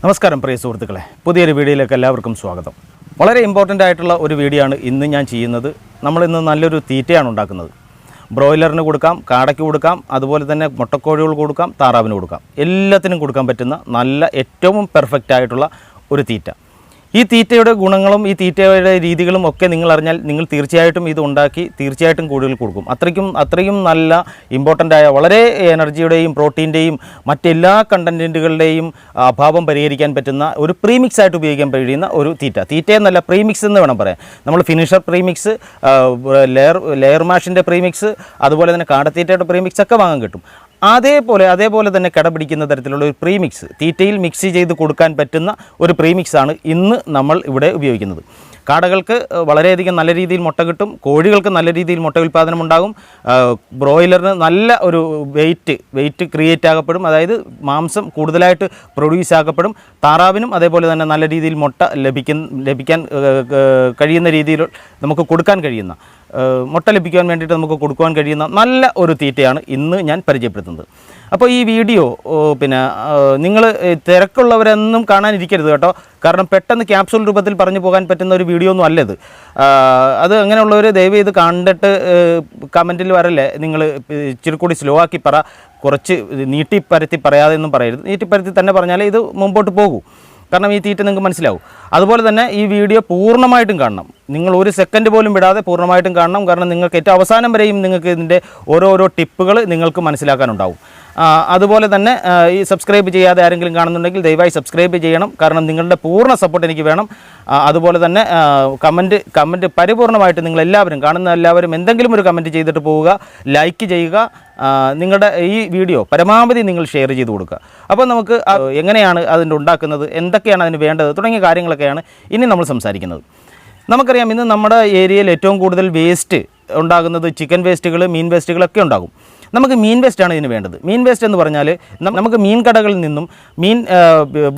നമസ്കാരം പ്രിയ സുഹൃത്തുക്കളെ, പുതിയൊരു വീഡിയോയിലേക്ക് എല്ലാവർക്കും സ്വാഗതം. വളരെ ഇമ്പോർട്ടൻ്റ് ആയിട്ടുള്ള ഒരു വീഡിയോ ആണ് ഇന്ന് ഞാൻ ചെയ്യുന്നത്. നമ്മളിന്ന് നല്ലൊരു തീറ്റയാണ് ഉണ്ടാക്കുന്നത്. ബ്രോയിലറിന് കൊടുക്കാം, കാടയ്ക്ക് കൊടുക്കാം, അതുപോലെ തന്നെ മുട്ടക്കോഴികൾ കൊടുക്കാം, താറാവിന് കൊടുക്കാം. എല്ലാത്തിനും കൊടുക്കാൻ പറ്റുന്ന നല്ല ഏറ്റവും പെർഫെക്റ്റ് ആയിട്ടുള്ള ഒരു തീറ്റ. ഈ തീറ്റയുടെ ഗുണങ്ങളും ഈ തീറ്റയുടെ രീതികളും ഒക്കെ നിങ്ങൾ അറിഞ്ഞാൽ നിങ്ങൾ തീർച്ചയായിട്ടും ഇത് ഉണ്ടാക്കി തീർച്ചയായിട്ടും കൂടുതൽ കൊടുക്കും. അത്രയും നല്ല ഇമ്പോർട്ടൻ്റ് ആയ വളരെ എനർജിയുടെയും പ്രോട്ടീൻ്റെയും മറ്റെല്ലാ കണ്ടൻറ്റുകളുടെയും അഭാവം പരിഹരിക്കാൻ പറ്റുന്ന ഒരു പ്രീമിക്സ് ആയിട്ട് ഉപയോഗിക്കാൻ കഴിയുന്ന ഒരു തീറ്റയെന്നല്ല, പ്രീമിക്സ് എന്ന് വേണം പറയാൻ. നമ്മൾ ഫിനിഷർ പ്രീമിക്സ്, ലെയർ മാഷിൻ്റെ പ്രീമിക്സ്, അതുപോലെ തന്നെ കാടത്തീറ്റയുടെ പ്രീമിക്സ് ഒക്കെ വാങ്ങാൻ കിട്ടും. അതേപോലെ തന്നെ കടപിടിക്കുന്ന തരത്തിലുള്ള ഒരു പ്രീമിക്സ്, തീറ്റയിൽ മിക്സ് ചെയ്ത് കൊടുക്കാൻ പറ്റുന്ന ഒരു പ്രീമിക്സാണ് ഇന്ന് നമ്മൾ ഇവിടെ ഉപയോഗിക്കുന്നത്. കാടകൾക്ക് വളരെയധികം നല്ല രീതിയിൽ മുട്ട കിട്ടും, കോഴികൾക്ക് നല്ല രീതിയിൽ മുട്ട ഉൽപ്പാദനം ഉണ്ടാകും, ബ്രോയിലറിന് നല്ല ഒരു വെയിറ്റ് ക്രിയേറ്റ് ആകപ്പെടും, അതായത് മാംസം കൂടുതലായിട്ട് പ്രൊഡ്യൂസ് ആക്കപ്പെടും. താറാവിനും അതേപോലെ തന്നെ നല്ല രീതിയിൽ മുട്ട ലഭിക്കാൻ കഴിയുന്ന രീതിയിൽ നമുക്ക് കൊടുക്കാൻ കഴിയുന്ന, മുട്ട ലഭിക്കാൻ വേണ്ടിയിട്ട് നമുക്ക് കൊടുക്കുവാൻ കഴിയുന്ന നല്ല ഒരു തീറ്റയാണ് ഇന്ന് ഞാൻ പരിചയപ്പെടുത്തുന്നത്. അപ്പോൾ ഈ വീഡിയോ നിങ്ങൾ തിരക്കുള്ളവരൊന്നും കാണാനിരിക്കരുത് കേട്ടോ. കാരണം പെട്ടെന്ന് ക്യാപ്സൂൾ രൂപത്തിൽ പറഞ്ഞു പോകാൻ പറ്റുന്ന ഒരു വീഡിയോ ഒന്നും അല്ലത്. അത് അങ്ങനെയുള്ളവർ ദയവ് ഇത് കണ്ടിട്ട് കമൻറ്റിൽ വരല്ലേ, നിങ്ങൾ ഇച്ചിരി കൂടി സ്ലോ ആക്കി കുറച്ച് നീട്ടിപ്പരത്തി പറയാതെ ഒന്നും പറയരുത്. നീട്ടിപ്പരത്തി തന്നെ പറഞ്ഞാലേ ഇത് മുമ്പോട്ട് പോകൂ. കാരണം ഈ തീറ്റ നിങ്ങൾക്ക് മനസ്സിലാവും. അതുപോലെ തന്നെ ഈ വീഡിയോ പൂർണ്ണമായിട്ടും കാണണം. നിങ്ങൾ ഒരു സെക്കൻഡ് പോലും വിടാതെ പൂർണ്ണമായിട്ടും കാണണം. കാരണം നിങ്ങൾക്ക് ഏറ്റവും അവസാനം വരെയും നിങ്ങൾക്ക് ഇതിൻ്റെ ഓരോരോ ടിപ്പുകൾ നിങ്ങൾക്ക് മനസ്സിലാക്കാനുണ്ടാവും. അതുപോലെ തന്നെ ഈ സബ്സ്ക്രൈബ് ചെയ്യാതെ ആരെങ്കിലും കാണുന്നുണ്ടെങ്കിൽ ദയവായി സബ്സ്ക്രൈബ് ചെയ്യണം. കാരണം നിങ്ങളുടെ പൂർണ്ണ സപ്പോർട്ട് എനിക്ക് വേണം. അതുപോലെ തന്നെ കമൻറ്റ് പരിപൂർണമായിട്ട് നിങ്ങളെല്ലാവരും, കാണുന്ന എല്ലാവരും എന്തെങ്കിലും ഒരു കമൻറ്റ് ചെയ്തിട്ട് പോവുക, ലൈക്ക് ചെയ്യുക. നിങ്ങളുടെ ഈ വീഡിയോ പരമാവധി നിങ്ങൾ ഷെയർ ചെയ്ത് കൊടുക്കുക. അപ്പോൾ നമുക്ക് എങ്ങനെയാണ് അതിൻ്റെ ഉണ്ടാക്കുന്നത്, എന്തൊക്കെയാണ് അതിന് വേണ്ടത് തുടങ്ങിയ കാര്യങ്ങളൊക്കെയാണ് ഇനി നമ്മൾ സംസാരിക്കുന്നത്. നമുക്കറിയാം, ഇന്ന് നമ്മുടെ ഏരിയയിൽ ഏറ്റവും കൂടുതൽ വേസ്റ്റ് ഉണ്ടാകുന്നത് ചിക്കൻ വേസ്റ്റുകൾ, മീൻ വേസ്റ്റുകളൊക്കെ ഉണ്ടാകും. നമുക്ക് മീൻ വേസ്റ്റാണ് ഇതിന് വേണ്ടത്. മീൻ വേസ്റ്റ് എന്ന് പറഞ്ഞാൽ നമുക്ക് മീൻ കടകളിൽ നിന്നും മീൻ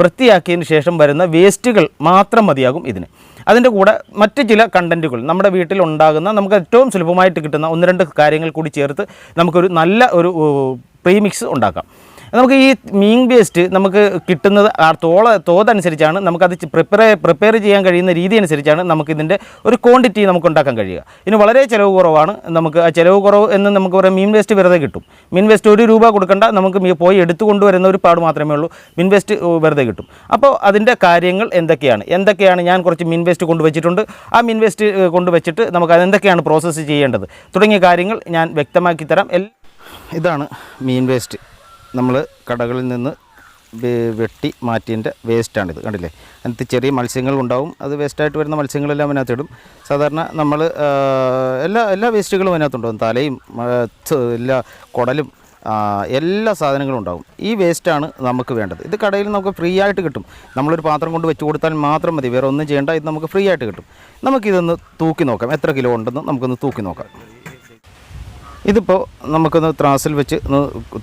വൃത്തിയാക്കിയതിന് ശേഷം വരുന്ന വേസ്റ്റുകൾ മാത്രം മതിയാകും ഇതിന്. അതിൻ്റെ കൂടെ മറ്റ് ചില കണ്ടൻറ്റുകൾ നമ്മുടെ വീട്ടിൽ ഉണ്ടാകുന്ന, നമുക്ക് ഏറ്റവും സുലഭമായിട്ട് കിട്ടുന്ന 1-2 കാര്യങ്ങൾ കൂടി ചേർത്ത് നമുക്കൊരു നല്ല ഒരു പ്രീമിക്സ് ഉണ്ടാക്കാം. നമുക്ക് ഈ മീൻ വേസ്റ്റ് നമുക്ക് കിട്ടുന്നത് തോതനുസരിച്ചാണ്, നമുക്കത് പ്രിപ്പയർ ചെയ്യാൻ കഴിയുന്ന രീതി അനുസരിച്ചാണ് നമുക്കിതിൻ്റെ ഒരു ക്വാണ്ടിറ്റി നമുക്ക് ഉണ്ടാക്കാൻ കഴിയുക. ഇനി വളരെ ചിലവ് കുറവാണ്. നമുക്ക് ആ ചിലവ് കുറവ് എന്ന് നമുക്ക് പറയാം, മീൻ വേസ്റ്റ് വെറുതെ കിട്ടും. മീൻ വേസ്റ്റ് 1 രൂപ കൊടുക്കേണ്ട, നമുക്ക് പോയി എടുത്തു കൊണ്ടുവരുന്ന ഒരു പാട് മാത്രമേ ഉള്ളൂ. മീൻ വേസ്റ്റ് വെറുതെ കിട്ടും. അപ്പോൾ അതിൻ്റെ കാര്യങ്ങൾ എന്തൊക്കെയാണ് ഞാൻ കുറച്ച് മീൻ വേസ്റ്റ് കൊണ്ടുവച്ചിട്ടുണ്ട്. ആ മീൻ വേസ്റ്റ് കൊണ്ടുവച്ചിട്ട് നമുക്ക് അതെന്തൊക്കെയാണ് പ്രോസസ്സ് ചെയ്യേണ്ടത് തുടങ്ങിയ കാര്യങ്ങൾ ഞാൻ വ്യക്തമാക്കി തരാം. ഇതാണ് മീൻ വേസ്റ്റ്. നമ്മൾ കടകളിൽ നിന്ന് വെട്ടി മാറ്റിയതിൻ്റെ വേസ്റ്റാണിത്. കണ്ടില്ലേ, അതിനകത്ത് ചെറിയ മത്സ്യങ്ങൾ ഉണ്ടാവും. അത് വേസ്റ്റായിട്ട് വരുന്ന മത്സ്യങ്ങളെല്ലാം അതിനകത്തിടും. സാധാരണ നമ്മൾ എല്ലാ വേസ്റ്റുകളും അതിനകത്തുണ്ടാകും. തലയും എല്ലാ കുടലും എല്ലാ സാധനങ്ങളും ഉണ്ടാകും. ഈ വേസ്റ്റാണ് നമുക്ക് വേണ്ടത്. ഇത് കടയിൽ നമുക്ക് ഫ്രീ ആയിട്ട് കിട്ടും. നമ്മളൊരു പാത്രം കൊണ്ട് വെച്ച് കൊടുത്താൽ മാത്രം മതി, വേറെ ഒന്നും ചെയ്യേണ്ട. ഇത് നമുക്ക് ഫ്രീ ആയിട്ട് കിട്ടും. നമുക്കിതൊന്ന് തൂക്കി നോക്കാം, എത്ര കിലോ ഉണ്ടെന്ന് നമുക്കൊന്ന് തൂക്കി നോക്കാം. ഇതിപ്പോൾ നമുക്കൊന്ന് ത്രാസിൽ വെച്ച്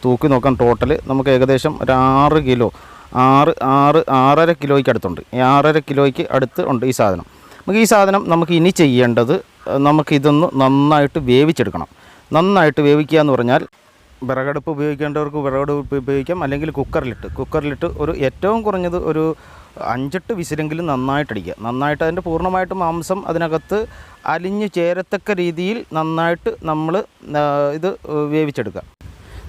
തൂക്കി നോക്കാം. ടോട്ടൽ നമുക്ക് ഏകദേശം ഒരു 6 കിലോ, 6.5 കിലോയ്ക്ക് അടുത്തുണ്ട്. 6.5 കിലോയ്ക്ക് അടുത്ത് ഉണ്ട് ഈ സാധനം. നമുക്ക് ഈ സാധനം നമുക്ക് ഇനി ചെയ്യേണ്ടത്, നമുക്കിതൊന്ന് നന്നായിട്ട് വേവിച്ചെടുക്കണം. നന്നായിട്ട് വേവിക്കുക എന്ന് പറഞ്ഞാൽ വിറകടുപ്പ് ഉപയോഗിക്കേണ്ടവർക്ക് വിറകടുപ്പ് ഉപയോഗിക്കാം, അല്ലെങ്കിൽ കുക്കറിലിട്ട് ഒരു ഏറ്റവും കുറഞ്ഞത് ഒരു 5-8 വിസിലെങ്കിലും നന്നായിട്ടടിക്കുക. നന്നായിട്ട് അതിൻ്റെ പൂർണ്ണമായിട്ട് മാംസം അതിനകത്ത് അലിഞ്ഞു ചേരത്തക്ക രീതിയിൽ നന്നായിട്ട് നമ്മൾ ഇത് വേവിച്ചെടുക്കുക.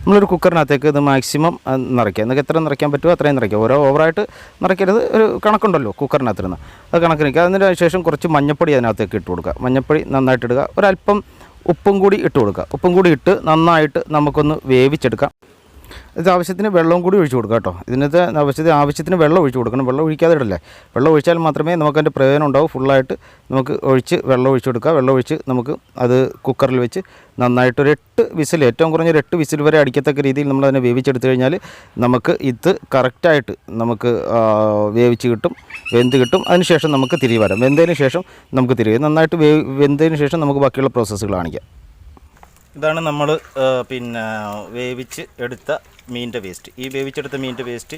നമ്മളൊരു കുക്കറിനകത്തേക്ക് ഇത് മാക്സിമം നിറയ്ക്കുക. നിങ്ങൾക്ക് എത്ര നിറയ്ക്കാൻ പറ്റുമോ അത്രയും നിറയ്ക്കുക. ഓവറായിട്ട് നിറയ്ക്കരുത്. ഒരു കണക്കുണ്ടല്ലോ കുക്കറിനകത്തിരുന്ന്, അത് കണക്ക് നിൽക്കുക. അതിന് ശേഷം കുറച്ച് മഞ്ഞൾപ്പൊടി അതിനകത്തേക്ക് ഇട്ട് കൊടുക്കുക. മഞ്ഞൾപ്പൊടി നന്നായിട്ട് ഇടുക. ഒരല്പം ഉപ്പും കൂടി ഇട്ട് കൊടുക്കുക. ഉപ്പും കൂടി ഇട്ട് നന്നായിട്ട് നമുക്കൊന്ന് വേവിച്ചെടുക്കാം. ഇത് ആവശ്യത്തിന് വെള്ളവും കൂടി ഒഴിച്ച് കൊടുക്കുക കേട്ടോ. ഇതിനകത്ത് ആവശ്യത്തിന് വെള്ളം ഒഴിച്ച് കൊടുക്കണം. വെള്ളം ഒഴിക്കാതെ ഇടല്ലേ. വെള്ളം ഒഴിച്ചാൽ മാത്രമേ നമുക്കതിൻ്റെ പ്രയോജനം ഉണ്ടാവും. ഫുള്ളായിട്ട് നമുക്ക് വെള്ളം ഒഴിച്ച് കൊടുക്കുക. വെള്ളം ഒഴിച്ച് നമുക്ക് അത് കുക്കറിൽ വെച്ച് നന്നായിട്ടൊരു 8 വിസിൽ, ഏറ്റവും കുറഞ്ഞൊരു 8 വിസിൽ വരെ അടിക്കത്തക്ക രീതിയിൽ നമ്മളതിനെ വേവിച്ചെടുത്തു കഴിഞ്ഞാൽ നമുക്ക് ഇത് കറക്റ്റായിട്ട് നമുക്ക് വെന്ത് കിട്ടും. അതിന് ശേഷം നമുക്ക് തിരികെ വരാം. വെന്തതിന് ശേഷം നമുക്ക് തിരികെ നന്നായിട്ട് വെന്തതിന് ശേഷം നമുക്ക് ബാക്കിയുള്ള പ്രോസസ്സുകൾ കാണിക്കാം. ഇതാണ് നമ്മൾ വേവിച്ച് എടുത്ത മീനിൻ്റെ വേസ്റ്റ്, ഈ വേവിച്ചെടുത്ത മീനിൻ്റെ വേസ്റ്റ്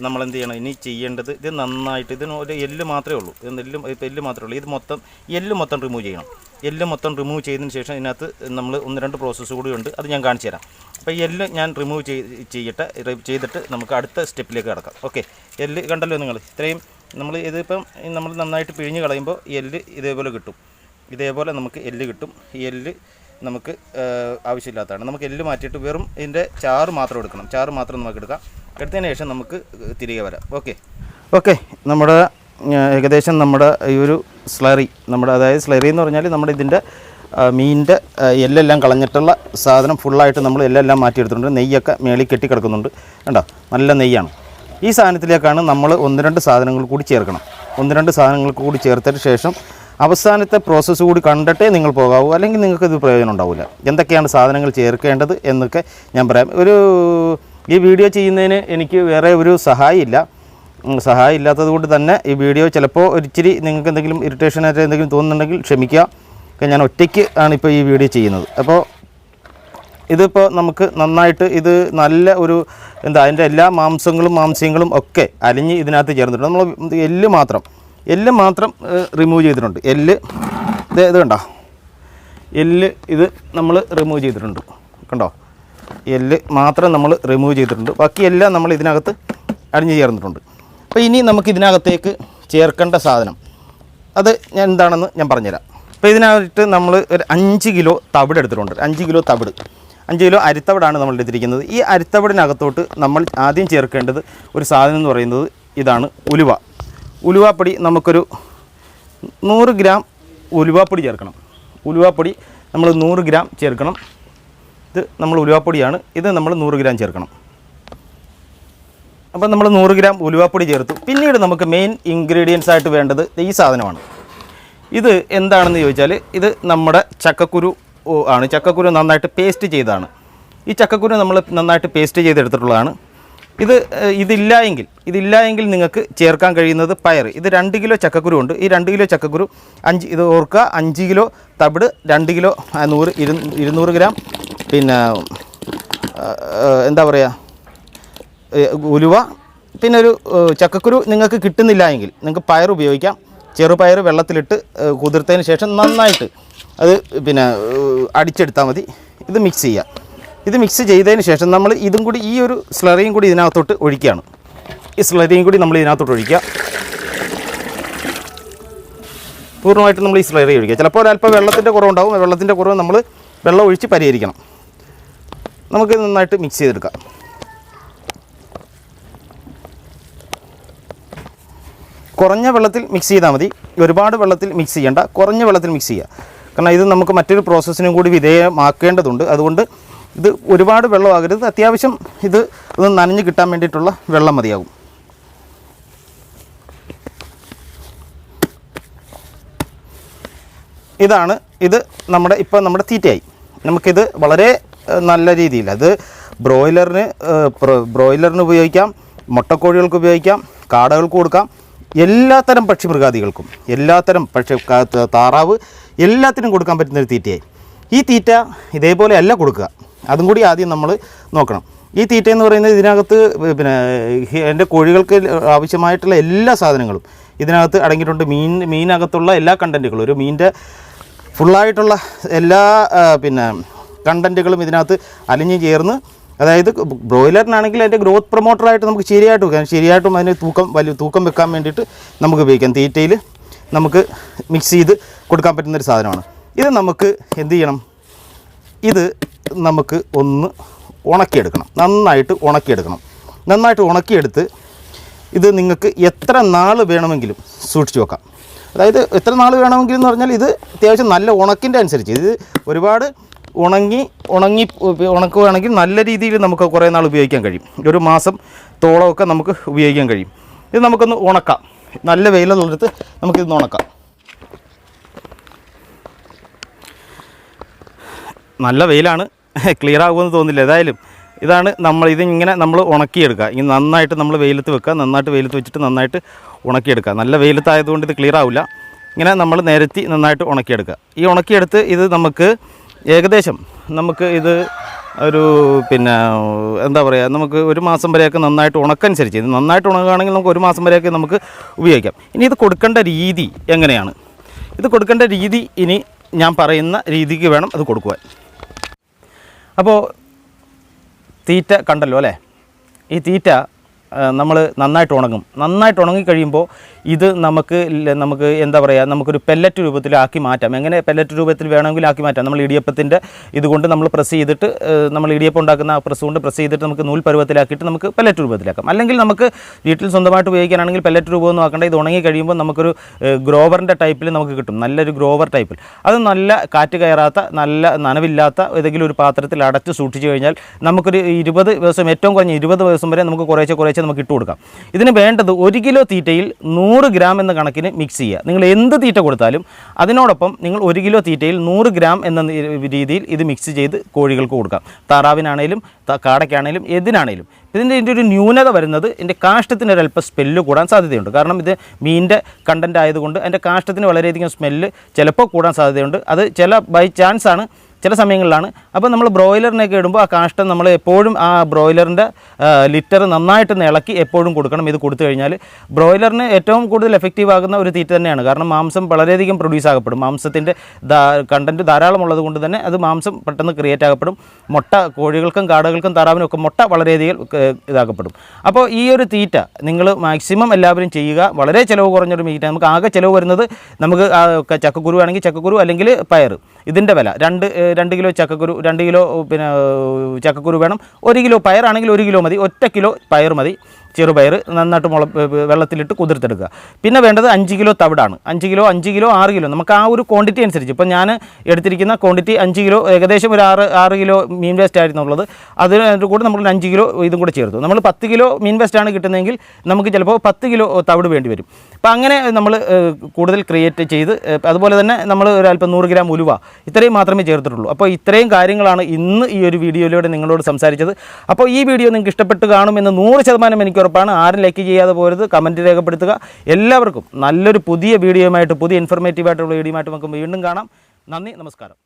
നമ്മളെന്ത് ചെയ്യണം, ഇനി ചെയ്യേണ്ടത് ഇത് നന്നായിട്ട്, ഇതിന് ഒരു എല്ല് മാത്രമേ ഉള്ളൂ, എല്ല് മാത്രമേ ഉള്ളൂ, ഇത് മൊത്തം എല്ല് മൊത്തം റിമൂവ് ചെയ്യണം. എല്ല് മൊത്തം റിമൂവ് ചെയ്തതിന് ശേഷം ഇതിനകത്ത് നമ്മൾ 1-2 പ്രോസസ്സ് കൂടി ഉണ്ട്, അത് ഞാൻ കാണിച്ചു തരാം. അപ്പോൾ ഈ എല്ല് ഞാൻ റിമൂവ് ചെയ്തിട്ട് നമുക്ക് അടുത്ത സ്റ്റെപ്പിലേക്ക് കിടക്കാം. ഓക്കെ, എല്ല് കണ്ടല്ലോ നിങ്ങൾ, ഇത്രയും ഇതിപ്പം നമ്മൾ നന്നായിട്ട് പിഴിഞ്ഞ് കളയുമ്പോൾ എല്ല് ഇതേപോലെ കിട്ടും. ഇതേപോലെ നമുക്ക് എല്ല് കിട്ടും. ഈ എല്ല് നമുക്ക് ആവശ്യമില്ലാത്തതാണ്. നമുക്ക് എല്ല് മാറ്റിയിട്ട് വെറും ഇതിൻ്റെ ചാറ് മാത്രം എടുക്കണം. ചാറ് മാത്രം നമുക്ക് എടുക്കാം. എടുത്തതിന് ശേഷം നമുക്ക് തിരികെ വരാം. ഓക്കെ, നമ്മുടെ ഏകദേശം നമ്മുടെ ഈ ഒരു സ്ലറി, അതായത് സ്ലറി എന്ന് പറഞ്ഞാൽ നമ്മുടെ ഇതിൻ്റെ മീനിൻ്റെ എല്ലെല്ലാം കളഞ്ഞിട്ടുള്ള സാധനം ഫുള്ളായിട്ട് നമ്മൾ എല്ലാം മാറ്റിയെടുത്തിട്ടുണ്ട്. നെയ്യൊക്കെ മേളിൽ കെട്ടിക്കിടക്കുന്നുണ്ട്. കണ്ടോ, നല്ല നെയ്യാണ്. ഈ സാധനത്തിലേക്കാണ് നമ്മൾ 1-2 സാധനങ്ങൾ കൂടി ചേർക്കണം. 1-2 സാധനങ്ങൾ കൂടി ചേർത്തതിന് ശേഷം അവസാനത്തെ പ്രോസസ്സ് കൂടി കണ്ടിട്ടേ നിങ്ങൾ പോകാവൂ, അല്ലെങ്കിൽ നിങ്ങൾക്കിത് പ്രയോജനം ഉണ്ടാവില്ല. എന്തൊക്കെയാണ് സാധനങ്ങൾ ചേർക്കേണ്ടത് എന്നൊക്കെ ഞാൻ പറയാം. ഈ വീഡിയോ ചെയ്യുന്നതിന് എനിക്ക് വേറെ ഒരു സഹായം ഇല്ലാത്തത് കൊണ്ട് തന്നെ ഈ വീഡിയോ ചിലപ്പോൾ ഒരിച്ചിരി നിങ്ങൾക്ക് എന്തെങ്കിലും ഇറിറ്റേഷനായിട്ട് എന്തെങ്കിലും തോന്നുന്നുണ്ടെങ്കിൽ ക്ഷമിക്കുക. ഞാൻ ഒറ്റയ്ക്ക് ആണ് ഇപ്പോൾ ഈ വീഡിയോ ചെയ്യുന്നത്. അപ്പോൾ ഇതിപ്പോൾ നമുക്ക് നന്നായിട്ട് ഇത് നല്ല ഒരു അതിൻ്റെ എല്ലാ മാംസ്യങ്ങളും ഒക്കെ അലിഞ്ഞ് ഇതിനകത്ത് ചേർന്നിട്ടുണ്ട്. നമ്മൾ എല്ല് മാത്രം റിമൂവ് ചെയ്തിട്ടുണ്ട്. എല്ല് ഇത് കണ്ടോ, എല്ല് ഇത് നമ്മൾ റിമൂവ് ചെയ്തിട്ടുണ്ട്. കണ്ടോ, എല്ല് മാത്രം നമ്മൾ റിമൂവ് ചെയ്തിട്ടുണ്ട്. ബാക്കി എല്ലാം നമ്മൾ ഇതിനകത്ത് അലിഞ്ഞ് ചേർന്നിട്ടുണ്ട്. അപ്പോൾ ഇനി നമുക്ക് ഇതിനകത്തേക്ക് ചേർക്കേണ്ട സാധനം അത് എന്താണെന്ന് ഞാൻ പറഞ്ഞുതരാം. അപ്പോൾ ഇതിനായിട്ട് നമ്മൾ ഒരു 5 കിലോ തവിട് എടുത്തിട്ടുണ്ട്. 5 കിലോ തവിട്, 5 കിലോ അരിത്തവിടാണ് നമ്മൾ എടുത്തിരിക്കുന്നത്. ഈ അരിത്തവിടിനകത്തോട്ട് നമ്മൾ ആദ്യം ചേർക്കേണ്ടത് ഒരു സാധനം എന്ന് പറയുന്നത് ഇതാണ്, ഉലുവാപ്പൊടി. നമുക്കൊരു 100 ഗ്രാം ഉലുവാപ്പൊടി ചേർക്കണം. ഉലുവാപ്പൊടി നമ്മൾ 100 ഗ്രാം ചേർക്കണം. ഇത് നമ്മൾ ഉലുവാപ്പൊടിയാണ്, ഇത് നമ്മൾ 100 ഗ്രാം ചേർക്കണം. അപ്പോൾ നമ്മൾ 100 ഗ്രാം ഉലുവാപ്പൊടി ചേർത്തു. പിന്നീട് നമുക്ക് മെയിൻ ഇൻഗ്രീഡിയൻസ് ആയിട്ട് വേണ്ടത് ഈ സാധനമാണ്. ഇത് എന്താണെന്ന് ചോദിച്ചാൽ ഇത് നമ്മുടെ ചക്കക്കുരു ആണ്. ചക്കക്കുരു നന്നായിട്ട് പേസ്റ്റ് ചെയ്തതാണ്. ഈ ചക്കക്കുരു നമ്മൾ നന്നായിട്ട് പേസ്റ്റ് ചെയ്തെടുത്തിട്ടുള്ളതാണ്. ഇതില്ലായെങ്കിൽ നിങ്ങൾക്ക് ചേർക്കാൻ കഴിയുന്നത് പയർ. ഇത് 2 കിലോ ചക്കക്കുരു ഉണ്ട്. ഈ 2 കിലോ ചക്കക്കുരു 5 കിലോ തവിട്, 2 കിലോ 200 ഗ്രാം പിന്നെ എന്താ പറയുക ഉലുവ, പിന്നെ ഒരു ചക്കക്കുരു നിങ്ങൾക്ക് കിട്ടുന്നില്ല എങ്കിൽ നിങ്ങൾക്ക് പയർ ഉപയോഗിക്കാം. ചെറുപയർ വെള്ളത്തിലിട്ട് കുതിർത്തതിന് ശേഷം നന്നായിട്ട് അത് പിന്നെ അടിച്ചെടുത്താൽ മതി. ഇത് മിക്സ് ചെയ്യുക. ഇത് മിക്സ് ചെയ്തതിന് ശേഷം നമ്മൾ ഇതും കൂടി ഈ ഒരു സ്ലറിയും കൂടി ഇതിനകത്തോട്ട് ഒഴിക്കുകയാണ്. ഈ സ്ലറിയും കൂടി നമ്മൾ ഇതിനകത്തോട്ട് ഒഴിക്കുക. പൂർണ്ണമായിട്ട് നമ്മൾ ഈ സ്ലറി ഒഴിക്കുക. ചിലപ്പോൾ അല്പം വെള്ളത്തിൻ്റെ കുറവുണ്ടാവും. വെള്ളത്തിൻ്റെ കുറവ് നമ്മൾ വെള്ളം ഒഴിച്ച് പരിഹരിക്കണം. നമുക്ക് നന്നായിട്ട് മിക്സ് ചെയ്തെടുക്കാം. കുറഞ്ഞ വെള്ളത്തിൽ മിക്സ് ചെയ്താൽ മതി. ഒരുപാട് വെള്ളത്തിൽ മിക്സ് ചെയ്യേണ്ട, കുറഞ്ഞ വെള്ളത്തിൽ മിക്സ് ചെയ്യുക. കാരണം ഇത് നമുക്ക് മറ്റൊരു പ്രോസസ്സിനും കൂടി വിധേയമാക്കേണ്ടതുണ്ട്. അതുകൊണ്ട് ഇത് ഒരുപാട് വെള്ളമാകരുത്. അത്യാവശ്യം ഇത് ഒന്ന് നനഞ്ഞ് കിട്ടാൻ വേണ്ടിയിട്ടുള്ള വെള്ളം മതിയാകും. ഇത് നമ്മുടെ തീറ്റയായി. നമുക്കിത് വളരെ നല്ല രീതിയിൽ അത് ബ്രോയിലറിന് ഉപയോഗിക്കാം, മുട്ടക്കോഴികൾക്ക് ഉപയോഗിക്കാം, കാടകൾക്ക് കൊടുക്കാം, എല്ലാത്തരം പക്ഷിമൃഗാദികൾക്കും, താറാവ് എല്ലാത്തിനും കൊടുക്കാൻ പറ്റുന്നൊരു തീറ്റയായി. ഈ തീറ്റ ഇതേപോലെ അല്ല കൊടുക്കുക, അതും കൂടി ആദ്യം നമ്മൾ നോക്കണം. ഈ തീറ്റ എന്ന് പറയുന്നത് ഇതിനകത്ത് പിന്നെ എൻ്റെ കോഴികൾക്ക് ആവശ്യമായിട്ടുള്ള എല്ലാ സാധനങ്ങളും ഇതിനകത്ത് അടങ്ങിയിട്ടുണ്ട്. മീനകത്തുള്ള എല്ലാ കണ്ടൻറ്റുകളും, ഒരു മീനിൻ്റെ ഫുള്ളായിട്ടുള്ള എല്ലാ പിന്നെ കണ്ടൻറ്റുകളും ഇതിനകത്ത് അലിഞ്ഞ് ചേർന്ന്, അതായത് ബ്രോയിലറിനാണെങ്കിൽ അതിൻ്റെ ഗ്രോത്ത് പ്രൊമോട്ടറായിട്ട് നമുക്ക് ശരിയായിട്ടും അതിന് തൂക്കം വെക്കാൻ വേണ്ടിയിട്ട് നമുക്ക് ഉപയോഗിക്കാം. തീറ്റയിൽ നമുക്ക് മിക്സ് ചെയ്ത് കൊടുക്കാൻ പറ്റുന്നൊരു സാധനമാണ്. ഇത് നമുക്ക് എന്ത് ചെയ്യണം, ഇത് നമുക്ക് ഒന്ന് ഉണക്കിയെടുക്കണം. നന്നായിട്ട് ഉണക്കിയെടുത്ത് ഇത് നിങ്ങൾക്ക് എത്ര നാൾ വേണമെങ്കിലും സൂക്ഷിച്ച് വെക്കാം. അതായത് എത്ര നാൾ വേണമെങ്കിലും എന്ന് പറഞ്ഞാൽ ഇത് അത്യാവശ്യം നല്ല ഉണക്കിൻ്റെ അനുസരിച്ച്, ഇത് ഒരുപാട് ഉണക്കുകയാണെങ്കിൽ നല്ല രീതിയിൽ നമുക്ക് കുറേ നാൾ ഉപയോഗിക്കാൻ കഴിയും. 1 മാസം തോളമൊക്കെ നമുക്ക് ഉപയോഗിക്കാൻ കഴിയും. ഇത് നമുക്കൊന്ന് ഉണക്കാം. നല്ല വെയിലുള്ളിടത്ത് നമുക്കിതൊന്ന് ഉണക്കാം. നല്ല വെയിലാണ്, ക്ലിയർ ആകുമെന്ന് തോന്നില്ല. ഏതായാലും ഇതാണ് ഇതിങ്ങനെ നമ്മൾ ഉണക്കിയെടുക്കുക. ഇങ്ങനെ നന്നായിട്ട് നമ്മൾ വെയിലത്ത് വെക്കുക. നന്നായിട്ട് വെയിലത്ത് വെച്ചിട്ട് നന്നായിട്ട് ഉണക്കിയെടുക്കുക. നല്ല വെയിലത്തായതുകൊണ്ട് ഇത് ക്ലിയർ ആവില്ല. ഇങ്ങനെ നമ്മൾ നന്നായിട്ട് ഉണക്കിയെടുക്കുക. ഈ ഉണക്കിയെടുത്ത് ഇത് നമുക്ക് ഏകദേശം ഇത് ഒരു പിന്നെ എന്താ പറയുക, നമുക്ക് ഒരു മാസം വരെയൊക്കെ നന്നായിട്ട് ഉണക്കനുസരിച്ച്, ഇത് നന്നായിട്ട് ഉണങ്ങുകയാണെങ്കിൽ നമുക്ക് ഒരു മാസം വരെയൊക്കെ നമുക്ക് ഉപയോഗിക്കാം. ഇനി ഇത് കൊടുക്കേണ്ട രീതി എങ്ങനെയാണ്? ഇത് കൊടുക്കേണ്ട രീതി ഇനി ഞാൻ പറയുന്ന രീതിക്ക് വേണം അത് കൊടുക്കുവാൻ. അപ്പോൾ തീറ്റ കണ്ടല്ലോ അല്ലേ? ഈ തീറ്റ നമ്മൾ നന്നായിട്ട് ഉണങ്ങിക്കഴിയുമ്പോൾ ഇത് നമുക്ക് എന്താ പറയുക, നമുക്കൊരു പെല്ലറ്റ് രൂപത്തിലാക്കി മാറ്റാം. എങ്ങനെ പെല്ലറ്റ് രൂപത്തിൽ വേണമെങ്കിൽ ആക്കി മാറ്റാം. നമ്മൾ ഇടിയപ്പത്തിൻ്റെ ഇതുകൊണ്ട് നമ്മൾ പ്രസ് ചെയ്തിട്ട്, നമ്മൾ ഇടിയപ്പം ഉണ്ടാക്കുന്ന പ്രസ് കൊണ്ട് പ്രസ് ചെയ്തിട്ട് നമുക്ക് നൂൽ പരുവത്തിലാക്കിയിട്ട് നമുക്ക് പെല്ലറ്റ് രൂപത്തിലാക്കാം. അല്ലെങ്കിൽ നമുക്ക് വീട്ടിൽ സ്വന്തമായിട്ട് ഉപയോഗിക്കാനാണെങ്കിൽ പെല്ലറ്റ് രൂപമൊന്നും ആക്കേണ്ട. ഇത് ഉണങ്ങി കഴിയുമ്പോൾ നമുക്കൊരു ഗ്രോവറിൻ്റെ ടൈപ്പിൽ നമുക്ക് കിട്ടും, നല്ലൊരു ഗ്രോവർ ടൈപ്പിൽ. അത് നല്ല കാറ്റ് കയറാത്ത, നല്ല നനവില്ലാത്ത ഏതെങ്കിലും ഒരു പാത്രത്തിൽ അടച്ച് സൂക്ഷിച്ചു കഴിഞ്ഞാൽ നമുക്കൊരു 20 ദിവസം, ഏറ്റവും കുറഞ്ഞ 20 ദിവസം വരെ നമുക്ക് കുറേശ്ശെ നമുക്ക് ഇട്ട് കൊടുക്കാം. ഇതിന് വേണ്ടത് 1 കിലോ തീറ്റയിൽ 100 ഗ്രാം എന്ന കണക്കിന് മിക്സ് ചെയ്യുക. നിങ്ങൾ എന്ത് തീറ്റ കൊടുത്താലും അതിനോടൊപ്പം നിങ്ങൾ 1 കിലോ തീറ്റയിൽ 100 ഗ്രാം എന്ന രീതിയിൽ ഇത് മിക്സ് ചെയ്ത് കോഴികൾക്ക് കൊടുക്കാം. താറാവിനാണേലും കാടയ്ക്കാണേലും ഏതിനാണേലും. ഇതിൻ്റെ ഒരു ന്യൂനത വരുന്നത് ഇതിൻ്റെ കാഷ്ടത്തിന് ഒരല്പം സ്മെല്ല് കൂടാൻ സാധ്യതയുണ്ട്. കാരണം ഇത് മീനിൻ്റെ കണ്ടൻറ്റ് ആയതുകൊണ്ട് അതിൻ്റെ കാഷ്ടത്തിന് വളരെയധികം സ്മെല്ല് ചിലപ്പോൾ കൂടാൻ സാധ്യതയുണ്ട്. അത് ബൈ ചാൻസ് ആണ്, ചില സമയങ്ങളിലാണ്. അപ്പോൾ നമ്മൾ ബ്രോയിലറിനൊക്കെ ഇടുമ്പോൾ ആ കാഷ്ടം നമ്മൾ എപ്പോഴും ആ ബ്രോയിലറിൻ്റെ ലിറ്റർ നന്നായിട്ട് ഇളക്കി എപ്പോഴും കൊടുക്കണം. ഇത് കൊടുത്തു കഴിഞ്ഞാൽ ബ്രോയിലറിന് ഏറ്റവും കൂടുതൽ എഫക്റ്റീവ് ആകുന്ന ഒരു തീറ്റ തന്നെയാണ്. കാരണം മാംസം വളരെയധികം പ്രൊഡ്യൂസ് ആകപ്പെടും. മാംസത്തിൻ്റെ കണ്ടൻറ്റ് ധാരാളം ഉള്ളത് കൊണ്ട് തന്നെ അത് മാംസം പെട്ടെന്ന് ക്രിയേറ്റ് ആകപ്പെടും. മുട്ട കോഴികൾക്കും കാടകൾക്കും താറാവിനും ഒക്കെ മുട്ട വളരെയധികം ഇതാക്കപ്പെടും. അപ്പോൾ ഈ ഒരു തീറ്റ നിങ്ങൾ മാക്സിമം എല്ലാവരും ചെയ്യുക. വളരെ ചിലവ് കുറഞ്ഞൊരു തീറ്റ. നമുക്ക് ആകെ ചിലവ് വരുന്നത്, നമുക്ക് ചക്കക്കുരു ആണെങ്കിൽ ചക്കക്കുരു, അല്ലെങ്കിൽ പയർ, ഇതിൻ്റെ വില 2 കിലോ ചക്കക്കുരു, 2 കിലോ പിന്നെ ചക്കക്കുരു വേണം. 1 കിലോ പയറാണെങ്കിൽ 1 കിലോ മതി. 1 കിലോ പയർ മതി, ചെറുപയർ നന്നായിട്ട് വെള്ളത്തിലിട്ട് കുതിർത്തെടുക്കുക. പിന്നെ വേണ്ടത് 5 കിലോ തവിടാണ്. 5 കിലോ 6 കിലോ നമുക്ക് ആ ഒരു ക്വാണ്ടിറ്റി അനുസരിച്ച്. ഇപ്പോൾ ഞാൻ എടുത്തിരിക്കുന്ന ക്വാണ്ടിറ്റി 5 കിലോ, ഏകദേശം ഒരു 6 കിലോ മീൻ വേസ്റ്റ് ആയിരുന്നുള്ളത്. അതിന് കൂടെ നമ്മൾ 5 കിലോ ഇതും കൂടെ ചേർത്തു. നമ്മൾ 10 കിലോ മീൻ വേസ്റ്റാണ് കിട്ടുന്നതെങ്കിൽ നമുക്ക് ചിലപ്പോൾ 10 കിലോ തവിട് വേണ്ടി വരും. അപ്പോൾ അങ്ങനെ നമ്മൾ കൂടുതൽ ക്രിയേറ്റ് ചെയ്ത്, അതുപോലെ തന്നെ നമ്മൾ ഒരല്പം 100 ഗ്രാം ഉലുവ, ഇത്രയും മാത്രമേ ചേർത്തിട്ടുള്ളൂ. അപ്പോൾ ഇത്രയും കാര്യങ്ങളാണ് ഇന്ന് ഈ ഒരു വീഡിയോയിലൂടെ നിങ്ങളോട് സംസാരിച്ചത്. അപ്പോൾ ഈ വീഡിയോ നിങ്ങൾക്ക് ഇഷ്ടപ്പെട്ട് കാണുമെന്ന് 100% എനിക്ക് ഉറപ്പാണ്. ആരും ലൈക്ക് ചെയ്യാതെ പോരുത്, കമൻറ്റ് രേഖപ്പെടുത്തുക. എല്ലാവർക്കും നല്ലൊരു പുതിയ വീഡിയോയുമായിട്ട്, പുതിയ ഇൻഫർമേറ്റീവായിട്ടുള്ള വീഡിയോയുമായിട്ട് നമുക്ക് വീണ്ടും കാണാം. നന്ദി, നമസ്കാരം.